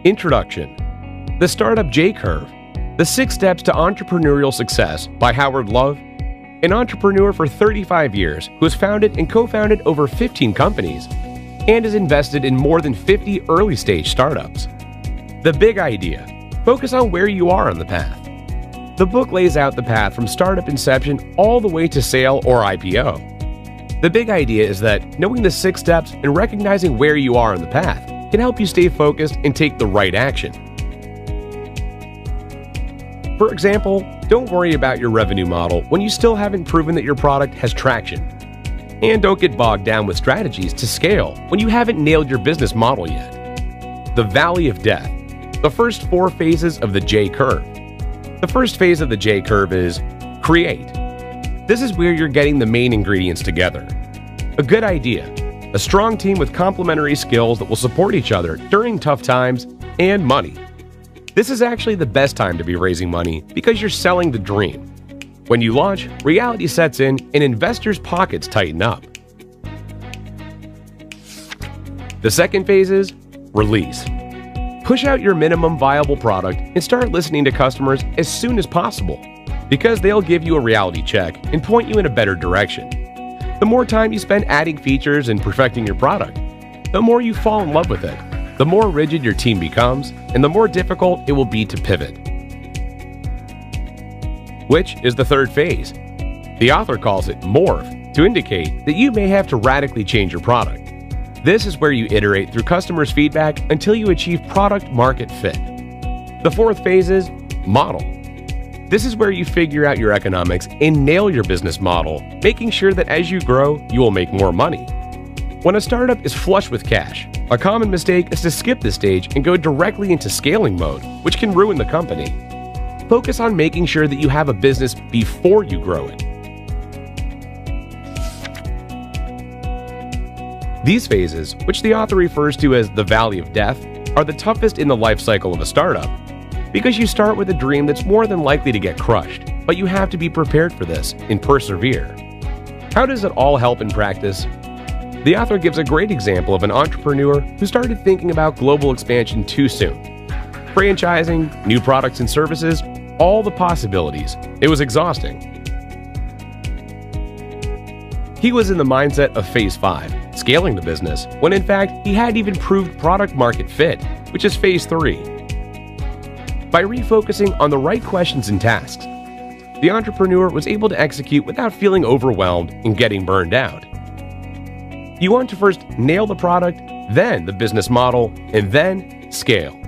Introduction: The Startup J-Curve, The 6 Steps to Entrepreneurial Success by Howard Love, an entrepreneur for 35 years who has founded and co-founded over 15 companies and has invested in more than 50 early-stage startups. The Big Idea: Focus on where you are on the path. The book lays out the path from startup inception all the way to sale or IPO. The big idea is that knowing the 6 steps and recognizing where you are on the path can help you stay focused and take the right action. For example, don't worry about your revenue model when you still haven't proven that your product has traction. And don't get bogged down with strategies to scale when you haven't nailed your business model yet. The Valley of Death: The first 4 phases of the J-Curve. The first phase of the J-Curve is create. This is where you're getting the main ingredients together. A good idea, a strong team with complementary skills that will support each other during tough times, and money. This is actually the best time to be raising money because you're selling the dream. When you launch, reality sets in and investors' pockets tighten up. The second phase is release. Push out your minimum viable product and start listening to customers as soon as possible, because they'll give you a reality check and point you in a better direction. The more time you spend adding features and perfecting your product, the more you fall in love with it, the more rigid your team becomes, and the more difficult it will be to pivot. Which is the third phase. The author calls it morph to indicate that you may have to radically change your product. This is where you iterate through customers' feedback until you achieve product-market fit. The fourth phase is model. This is where you figure out your economics and nail your business model, making sure that as you grow, you will make more money. When a startup is flush with cash, a common mistake is to skip this stage and go directly into scaling mode, which can ruin the company. Focus on making sure that you have a business before you grow it. These phases, which the author refers to as the Valley of Death, are the toughest in the life cycle of a startup, because you start with a dream that's more than likely to get crushed, but you have to be prepared for this and persevere. How does it all help in practice? The author gives a great example of an entrepreneur who started thinking about global expansion too soon. Franchising, new products and services, all the possibilities. It was exhausting. He was in the mindset of Phase 5, scaling the business, when in fact he hadn't even proved product-market fit, which is Phase 3. By refocusing on the right questions and tasks, the entrepreneur was able to execute without feeling overwhelmed and getting burned out. You want to first nail the product, then the business model, and then scale.